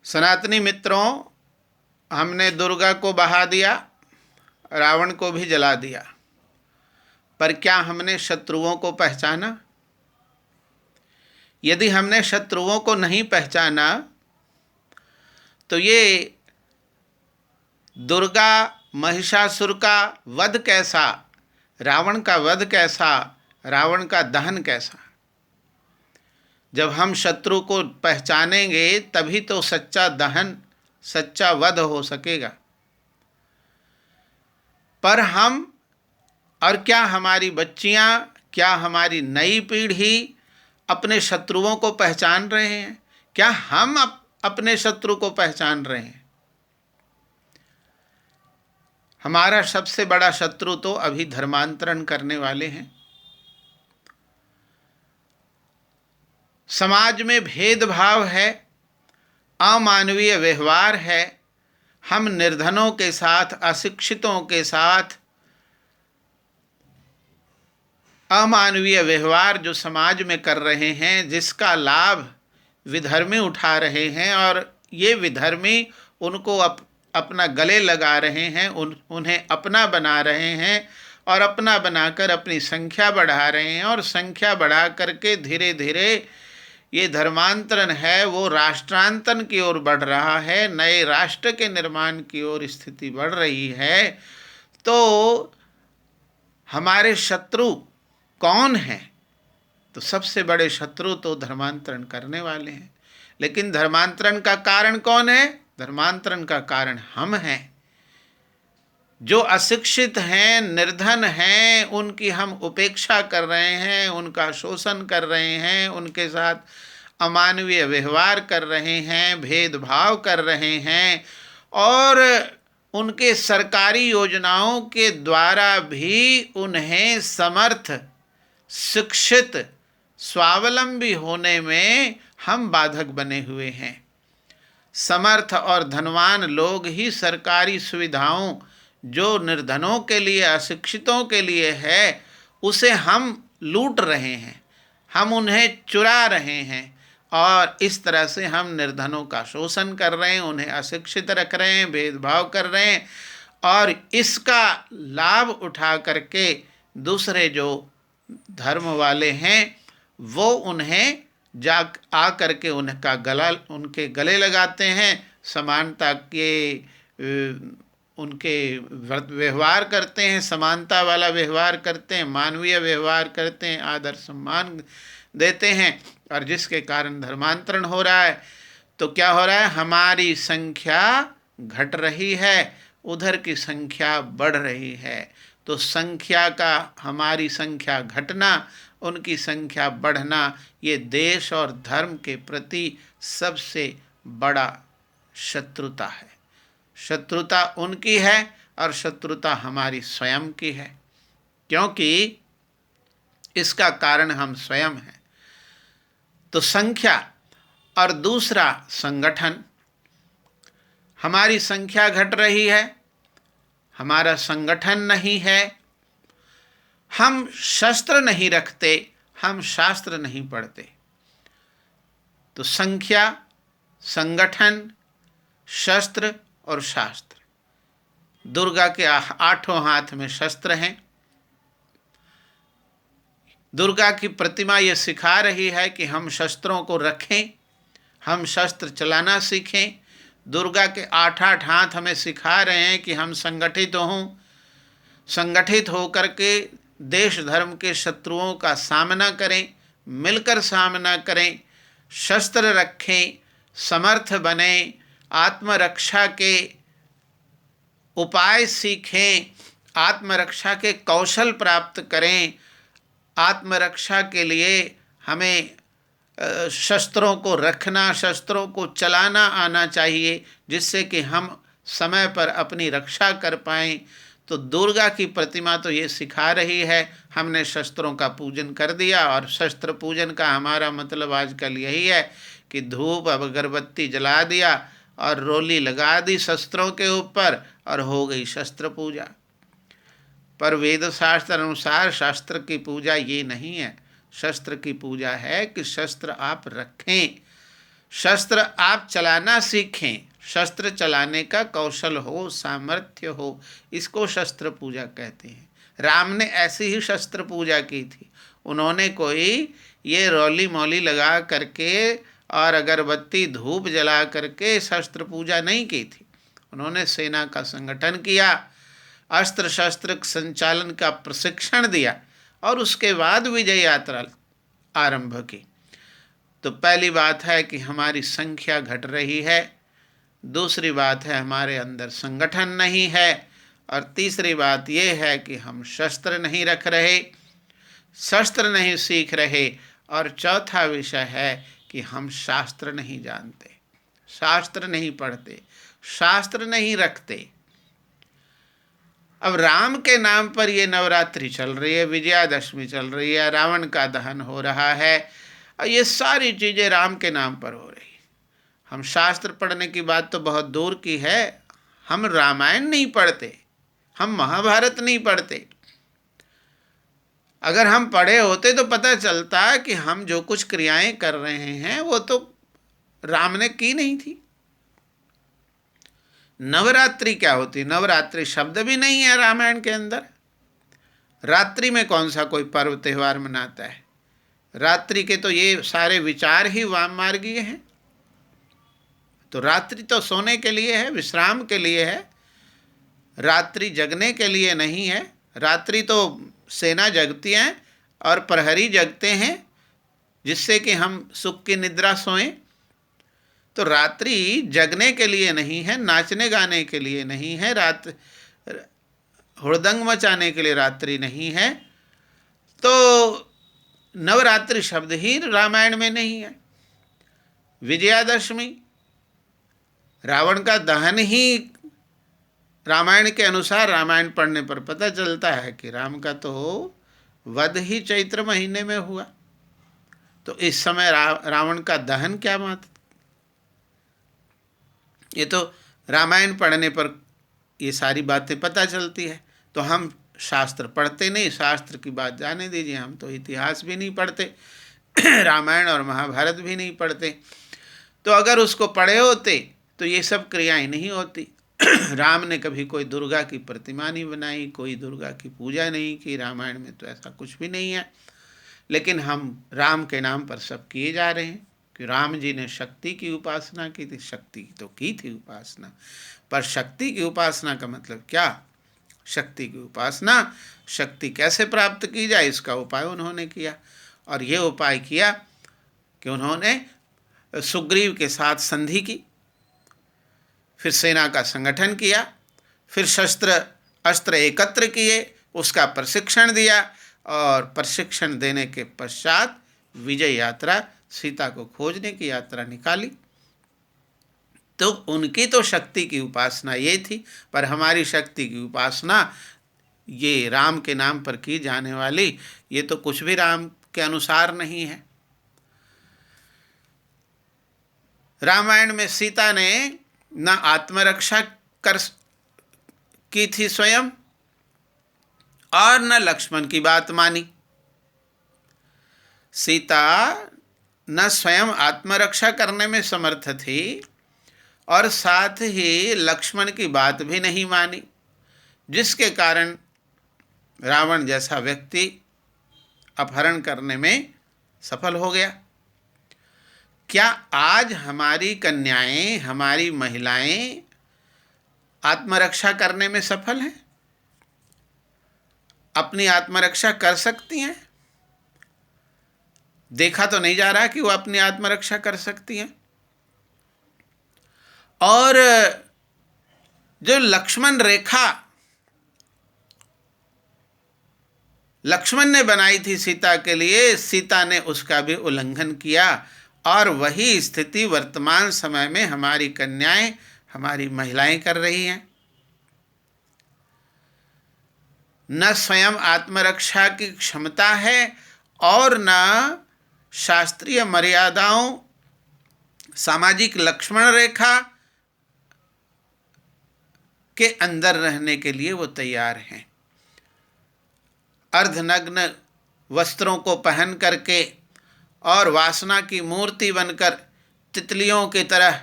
सनातनी मित्रों, हमने दुर्गा को बहा दिया, रावण को भी जला दिया, पर क्या हमने शत्रुओं को पहचाना? यदि हमने शत्रुओं को नहीं पहचाना तो ये दुर्गा महिषासुर का वध कैसा, रावण का वध कैसा, रावण का दहन कैसा? जब हम शत्रु को पहचानेंगे तभी तो सच्चा दहन, सच्चा वध हो सकेगा। पर हम और क्या हमारी बच्चियां, क्या हमारी नई पीढ़ी अपने शत्रुओं को पहचान रहे हैं? क्या हम अपने शत्रु को पहचान रहे हैं? हमारा सबसे बड़ा शत्रु तो अभी धर्मांतरण करने वाले हैं। समाज में भेदभाव है, अमानवीय व्यवहार है। हम निर्धनों के साथ, अशिक्षितों के साथ अमानवीय व्यवहार जो समाज में कर रहे हैं, जिसका लाभ विधर्मी उठा रहे हैं, और ये विधर्मी उनको अपना गले लगा रहे हैं, उन्हें अपना बना रहे हैं, और अपना बनाकर अपनी संख्या बढ़ा रहे हैं, और संख्या बढ़ा करके धीरे धीरे ये धर्मांतरण है वो राष्ट्रांतरण की ओर बढ़ रहा है, नए राष्ट्र के निर्माण की ओर स्थिति बढ़ रही है। तो हमारे शत्रु कौन हैं? तो सबसे बड़े शत्रु तो धर्मांतरण करने वाले हैं। लेकिन धर्मांतरण का कारण कौन है? धर्मांतरण का कारण हम हैं। जो अशिक्षित हैं, निर्धन हैं, उनकी हम उपेक्षा कर रहे हैं, उनका शोषण कर रहे हैं, उनके साथ अमानवीय व्यवहार कर रहे हैं, भेदभाव कर रहे हैं, और उनके सरकारी योजनाओं के द्वारा भी उन्हें समर्थ, शिक्षित, स्वावलंबी होने में हम बाधक बने हुए हैं। समर्थ और धनवान लोग ही सरकारी सुविधाओं जो निर्धनों के लिए, अशिक्षितों के लिए है, उसे हम लूट रहे हैं, हम उन्हें चुरा रहे हैं, और इस तरह से हम निर्धनों का शोषण कर रहे हैं, उन्हें अशिक्षित रख रहे हैं, भेदभाव कर रहे हैं, और इसका लाभ उठा करके दूसरे जो धर्म वाले हैं वो उन्हें आ करके उनके गले लगाते हैं, समानता के उनके व्यवहार करते हैं, समानता वाला व्यवहार करते हैं, मानवीय व्यवहार करते हैं, आदर सम्मान देते हैं, और जिसके कारण धर्मांतरण हो रहा है। तो क्या हो रहा है? हमारी संख्या घट रही है, उधर की संख्या बढ़ रही है। तो संख्या का, हमारी संख्या घटना, उनकी संख्या बढ़ना, ये देश और धर्म के प्रति सबसे बड़ा शत्रुता है। शत्रुता उनकी है और शत्रुता हमारी स्वयं की है, क्योंकि इसका कारण हम स्वयं हैं। तो संख्या और दूसरा संगठन। हमारी संख्या घट रही है, हमारा संगठन नहीं है, हम शस्त्र नहीं रखते, हम शास्त्र नहीं पढ़ते। तो संख्या, संगठन, शस्त्र और शास्त्र, दुर्गा के आठों हाथ में शस्त्र हैं। दुर्गा की प्रतिमा ये सिखा रही है कि हम शस्त्रों को रखें, हम शस्त्र चलाना सीखें। दुर्गा के आठ आठ हाथ हमें सिखा रहे हैं कि हम संगठित हों, संगठित होकर के देश धर्म के शत्रुओं का सामना करें, मिलकर सामना करें, शस्त्र रखें, समर्थ बनें, आत्मरक्षा के उपाय सीखें, आत्मरक्षा के कौशल प्राप्त करें। आत्मरक्षा के लिए हमें शस्त्रों को रखना, शस्त्रों को चलाना आना चाहिए, जिससे कि हम समय पर अपनी रक्षा कर पाएँ। तो दुर्गा की प्रतिमा तो ये सिखा रही है। हमने शस्त्रों का पूजन कर दिया, और शस्त्र पूजन का हमारा मतलब आजकल यही है कि धूप अगरबत्ती जला दिया और रोली लगा दी शस्त्रों के ऊपर, और हो गई शस्त्र पूजा। पर वेद शास्त्र अनुसार शास्त्र की पूजा ये नहीं है। शस्त्र की पूजा है कि शस्त्र आप रखें, शस्त्र आप चलाना सीखें, शस्त्र चलाने का कौशल हो, सामर्थ्य हो, इसको शस्त्र पूजा कहते हैं। राम ने ऐसी ही शस्त्र पूजा की थी। उन्होंने कोई ये रौली मौली लगा करके और अगरबत्ती धूप जला करके शस्त्र पूजा नहीं की थी। उन्होंने सेना का संगठन किया, अस्त्र शस्त्र संचालन का प्रशिक्षण दिया और उसके बाद विजय यात्रा आरंभ की। तो पहली बात है कि हमारी संख्या घट रही है, दूसरी बात है हमारे अंदर संगठन नहीं है, और तीसरी बात यह है कि हम शस्त्र नहीं रख रहे, शस्त्र नहीं सीख रहे, और चौथा विषय है कि हम शास्त्र नहीं जानते, शास्त्र नहीं पढ़ते, शास्त्र नहीं रखते। अब राम के नाम पर ये नवरात्रि चल रही है, विजयादशमी चल रही है, रावण का दहन हो रहा है, और ये सारी चीज़ें राम के नाम पर हो रही। हम शास्त्र पढ़ने की बात तो बहुत दूर की है, हम रामायण नहीं पढ़ते, हम महाभारत नहीं पढ़ते। अगर हम पढ़े होते तो पता चलता कि हम जो कुछ क्रियाएं कर रहे हैं वो तो राम ने की नहीं थी। नवरात्रि क्या होती? नवरात्रि शब्द भी नहीं है रामायण के अंदर। रात्रि में कौन सा कोई पर्व त्यौहार मनाता है? रात्रि के तो ये सारे विचार ही वाम मार्गीय हैं। तो रात्रि तो सोने के लिए है, विश्राम के लिए है, रात्रि जगने के लिए नहीं है। रात्रि तो सेना जगती हैं और प्रहरी जगते हैं जिससे कि हम सुख की निद्रा सोएं। तो रात्रि जगने के लिए नहीं है, नाचने गाने के लिए नहीं है, हुड़दंग मचाने के लिए रात्रि नहीं है। तो नवरात्रि शब्द ही रामायण में नहीं है। विजयादशमी, रावण का दहन ही रामायण के अनुसार, रामायण पढ़ने पर पता चलता है कि राम का तो वध ही चैत्र महीने में हुआ। तो इस समय रावण का दहन क्या बात? ये तो रामायण पढ़ने पर ये सारी बातें पता चलती है। तो हम शास्त्र पढ़ते नहीं, शास्त्र की बात जाने दीजिए, हम तो इतिहास भी नहीं पढ़ते, रामायण और महाभारत भी नहीं पढ़ते। तो अगर उसको पढ़े होते तो ये सब क्रियाएं नहीं होती। राम ने कभी कोई दुर्गा की प्रतिमा नहीं बनाई, कोई दुर्गा की पूजा नहीं की, रामायण में तो ऐसा कुछ भी नहीं है। लेकिन हम राम के नाम पर सब किए जा रहे हैं कि राम जी ने शक्ति की उपासना की थी। शक्ति तो की थी उपासना, पर शक्ति की उपासना का मतलब क्या? शक्ति की उपासना, शक्ति कैसे प्राप्त की जाए इसका उपाय उन्होंने किया। और ये उपाय किया कि उन्होंने सुग्रीव के साथ संधि की, फिर सेना का संगठन किया, फिर शस्त्र अस्त्र एकत्र किए, उसका प्रशिक्षण दिया, और प्रशिक्षण देने के पश्चात विजय यात्रा, सीता को खोजने की यात्रा निकाली। तो उनकी तो शक्ति की उपासना ये थी, पर हमारी शक्ति की उपासना ये राम के नाम पर की जाने वाली, ये तो कुछ भी राम के अनुसार नहीं है। रामायण में सीता ने न आत्मरक्षा की थी स्वयं, और न लक्ष्मण की बात मानी। सीता न स्वयं आत्मरक्षा करने में समर्थ थी और साथ ही लक्ष्मण की बात भी नहीं मानी, जिसके कारण रावण जैसा व्यक्ति अपहरण करने में सफल हो गया। क्या आज हमारी कन्याएं, हमारी महिलाएं आत्मरक्षा करने में सफल हैं? अपनी आत्मरक्षा कर सकती हैं? देखा तो नहीं जा रहा कि वो अपनी आत्मरक्षा कर सकती हैं। और जो लक्ष्मण रेखा लक्ष्मण ने बनाई थी सीता के लिए, सीता ने उसका भी उल्लंघन किया, और वही स्थिति वर्तमान समय में हमारी कन्याएं, हमारी महिलाएं कर रही हैं। न स्वयं आत्मरक्षा की क्षमता है और न शास्त्रीय मर्यादाओं, सामाजिक लक्ष्मण रेखा के अंदर रहने के लिए वो तैयार हैं। अर्धनग्न वस्त्रों को पहन करके और वासना की मूर्ति बनकर तितलियों की तरह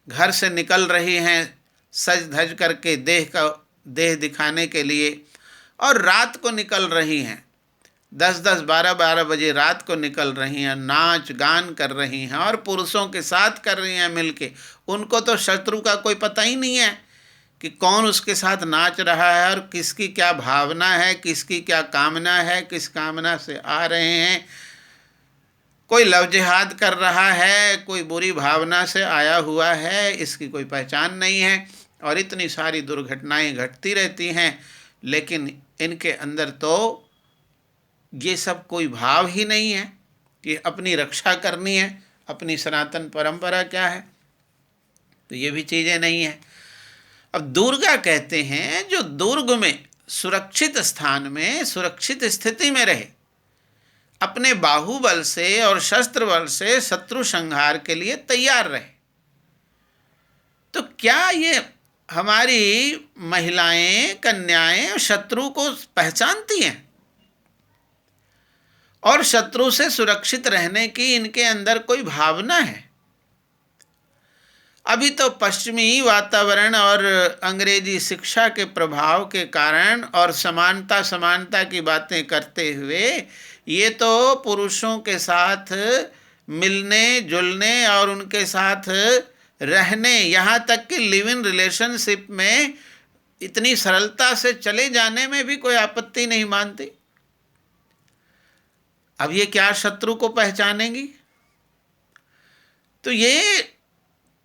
घर से निकल रही हैं सज धज करके देह दिखाने के लिए, और रात को निकल रही हैं, 10-10, 12-12 बजे रात को निकल रही हैं, नाच गान कर रही हैं और पुरुषों के साथ कर रही हैं मिलके। उनको तो शत्रु का कोई पता ही नहीं है कि कौन उसके साथ नाच रहा है और किसकी क्या भावना है, किसकी क्या कामना है, किस कामना से आ रहे हैं। कोई लव जिहाद कर रहा है, कोई बुरी भावना से आया हुआ है, इसकी कोई पहचान नहीं है। और इतनी सारी दुर्घटनाएं घटती रहती हैं, लेकिन इनके अंदर तो ये सब कोई भाव ही नहीं है कि अपनी रक्षा करनी है, अपनी सनातन परंपरा क्या है, तो ये भी चीज़ें नहीं है। अब दुर्गा कहते हैं जो दुर्ग में सुरक्षित स्थान में सुरक्षित स्थिति में रहे, अपने बाहुबल से और शस्त्र बल से शत्रु संहार के लिए तैयार रहे। तो क्या ये हमारी महिलाएं, कन्याएं शत्रु को पहचानती हैं और शत्रु से सुरक्षित रहने की इनके अंदर कोई भावना है? अभी तो पश्चिमी वातावरण और अंग्रेजी शिक्षा के प्रभाव के कारण और समानता की बातें करते हुए ये तो पुरुषों के साथ मिलने जुलने और उनके साथ रहने, यहाँ तक कि लिव इन रिलेशनशिप में इतनी सरलता से चले जाने में भी कोई आपत्ति नहीं मानती। अब ये क्या शत्रु को पहचानेंगी? तो ये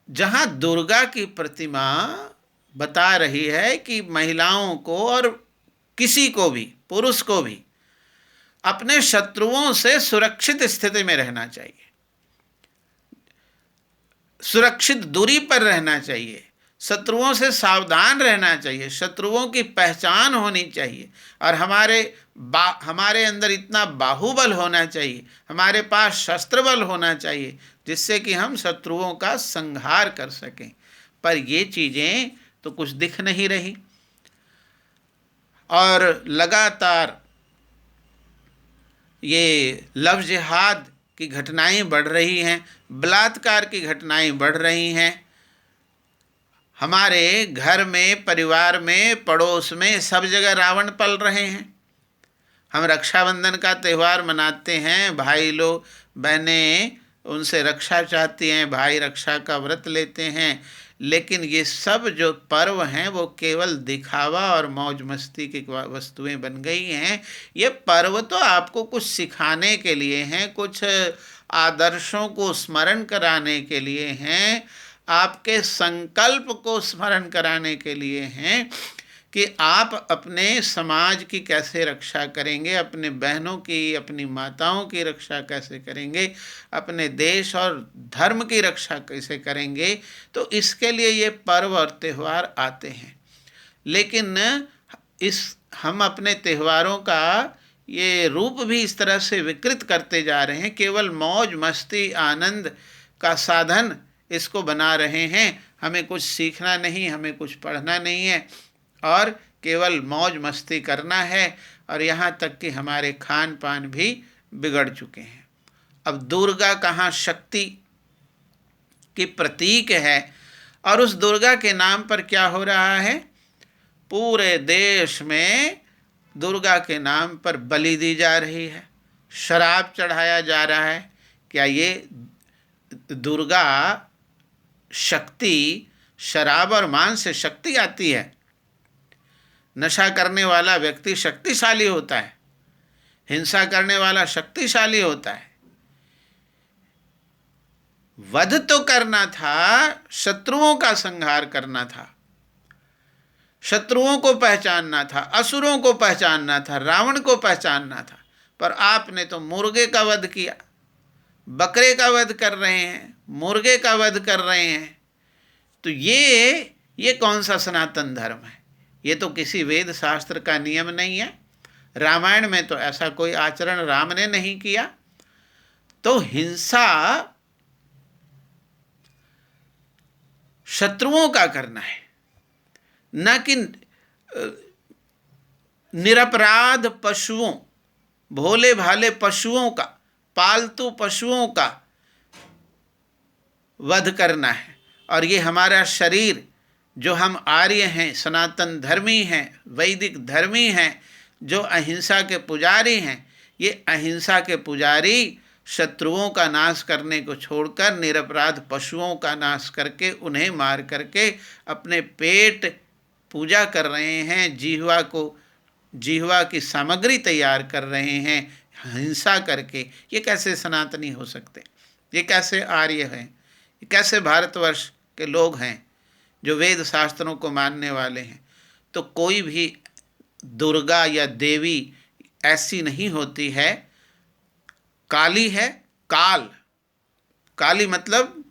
जहाँ दुर्गा की प्रतिमा बता रही है कि महिलाओं को और किसी को भी, पुरुष को भी अपने शत्रुओं से सुरक्षित स्थिति में रहना चाहिए, सुरक्षित दूरी पर रहना चाहिए, शत्रुओं से सावधान रहना चाहिए, शत्रुओं की पहचान होनी चाहिए और हमारे अंदर इतना बाहुबल होना चाहिए, हमारे पास शस्त्र बल होना चाहिए जिससे कि हम शत्रुओं का संहार कर सकें। पर ये चीज़ें तो कुछ दिख नहीं रही और लगातार ये लव जिहाद की घटनाएं बढ़ रही हैं, बलात्कार की घटनाएं बढ़ रही हैं। हमारे घर में, परिवार में, पड़ोस में सब जगह रावण पल रहे हैं। हम रक्षाबंधन का त्यौहार मनाते हैं, भाई लोग बहनें उनसे रक्षा चाहती हैं, भाई रक्षा का व्रत लेते हैं, लेकिन ये सब जो पर्व हैं वो केवल दिखावा और मौज मस्ती की वस्तुएं बन गई हैं। ये पर्व तो आपको कुछ सिखाने के लिए हैं, कुछ आदर्शों को स्मरण कराने के लिए हैं, आपके संकल्प को स्मरण कराने के लिए हैं कि आप अपने समाज की कैसे रक्षा करेंगे, अपने बहनों की, अपनी माताओं की रक्षा कैसे करेंगे, अपने देश और धर्म की रक्षा कैसे करेंगे। तो इसके लिए ये पर्व और त्यौहार आते हैं। लेकिन हम अपने त्योहारों का ये रूप भी इस तरह से विकृत करते जा रहे हैं, केवल मौज मस्ती आनंद का साधन इसको बना रहे हैं। हमें कुछ सीखना नहीं, हमें कुछ पढ़ना नहीं है और केवल मौज मस्ती करना है, और यहाँ तक कि हमारे खान पान भी बिगड़ चुके हैं। अब दुर्गा कहाँ शक्ति की प्रतीक है, और उस दुर्गा के नाम पर क्या हो रहा है? पूरे देश में दुर्गा के नाम पर बलि दी जा रही है, शराब चढ़ाया जा रहा है। क्या ये दुर्गा शक्ति, शराब और मांस से शक्ति आती है? नशा करने वाला व्यक्ति शक्तिशाली होता है, हिंसा करने वाला शक्तिशाली होता है। वध तो करना था, शत्रुओं का संहार करना था, शत्रुओं को पहचानना था, असुरों को पहचानना था, रावण को पहचानना था। पर आपने तो मुर्गे का वध किया, बकरे का वध कर रहे हैं, मुर्गे का वध कर रहे हैं। तो ये कौन सा सनातन धर्म है? ये तो किसी वेद शास्त्र का नियम नहीं है। रामायण में तो ऐसा कोई आचरण राम ने नहीं किया। तो हिंसा शत्रुओं का करना है, न कि निरपराध पशुओं, भोले भाले पशुओं का, पालतू पशुओं का वध करना है। और ये हमारा शरीर, जो हम आर्य हैं, सनातन धर्मी हैं, वैदिक धर्मी हैं, जो अहिंसा के पुजारी हैं, ये अहिंसा के पुजारी शत्रुओं का नाश करने को छोड़कर निरपराध पशुओं का नाश करके, उन्हें मार करके अपने पेट पूजा कर रहे हैं, जिह्वा की सामग्री तैयार कर रहे हैं हिंसा करके। ये कैसे सनातनी हो सकते? ये कैसे आर्य हैं? ये कैसे भारतवर्ष के लोग हैं जो वेद शास्त्रों को मानने वाले हैं? तो कोई भी दुर्गा या देवी ऐसी नहीं होती है। काली है, काली मतलब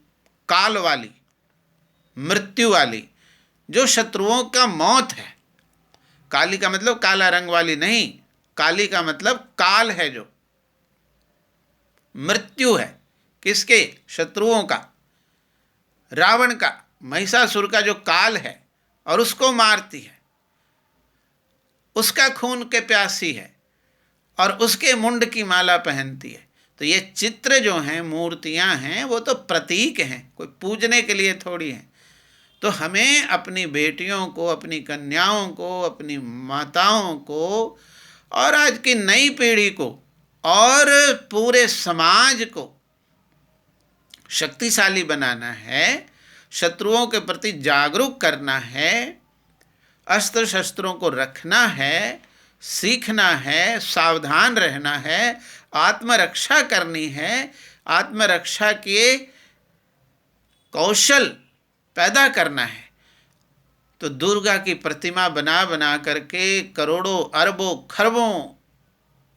काल वाली, मृत्यु वाली, जो शत्रुओं का मौत है। काली का मतलब काला रंग वाली नहीं, काली का मतलब काल है, जो मृत्यु है। किसके? शत्रुओं का, रावण का, महिषासुर का जो काल है, और उसको मारती है, उसका खून के प्यासी है, और उसके मुंड की माला पहनती है। तो ये चित्र जो हैं, मूर्तियां हैं, वो तो प्रतीक हैं, कोई पूजने के लिए थोड़ी हैं। तो हमें अपनी बेटियों को, अपनी कन्याओं को, अपनी माताओं को, और आज की नई पीढ़ी को, और पूरे समाज को शक्तिशाली बनाना है, शत्रुओं के प्रति जागरूक करना है, अस्त्र शस्त्रों को रखना है, सीखना है, सावधान रहना है, आत्मरक्षा करनी है, आत्मरक्षा के कौशल पैदा करना है। तो दुर्गा की प्रतिमा बना बना करके करोड़ों अरबों खरबों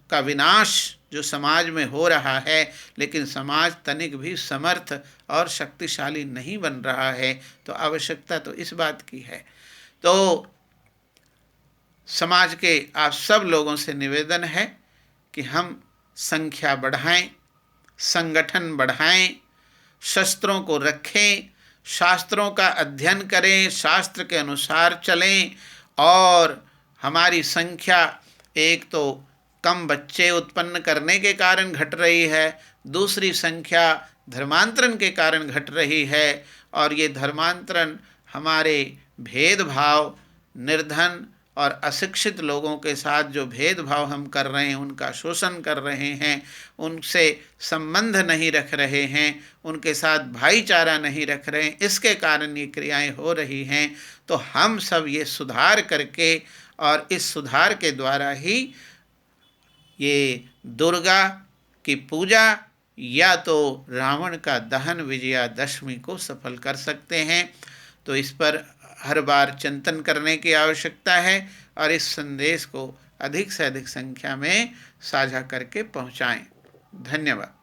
का विनाश जो समाज में हो रहा है, लेकिन समाज तनिक भी समर्थ और शक्तिशाली नहीं बन रहा है। तो आवश्यकता तो इस बात की है। तो समाज के आप सब लोगों से निवेदन है कि हम संख्या बढ़ाएं, संगठन बढ़ाएं, शस्त्रों को रखें, शास्त्रों का अध्ययन करें, शास्त्र के अनुसार चलें। और हमारी संख्या एक तो कम बच्चे उत्पन्न करने के कारण घट रही है, दूसरी संख्या धर्मांतरण के कारण घट रही है। और ये धर्मांतरण हमारे भेदभाव, निर्धन और अशिक्षित लोगों के साथ जो भेदभाव हम कर रहे हैं, उनका शोषण कर रहे हैं, उनसे संबंध नहीं रख रहे हैं, उनके साथ भाईचारा नहीं रख रहे हैं, इसके कारण ये क्रियाएं हो रही हैं। तो हम सब ये सुधार करके, और इस सुधार के द्वारा ही ये दुर्गा की पूजा या तो रावण का दहन विजयादशमी को सफल कर सकते हैं। तो इस पर हर बार चिंतन करने की आवश्यकता है, और इस संदेश को अधिक से अधिक संख्या में साझा करके पहुंचाएं। धन्यवाद।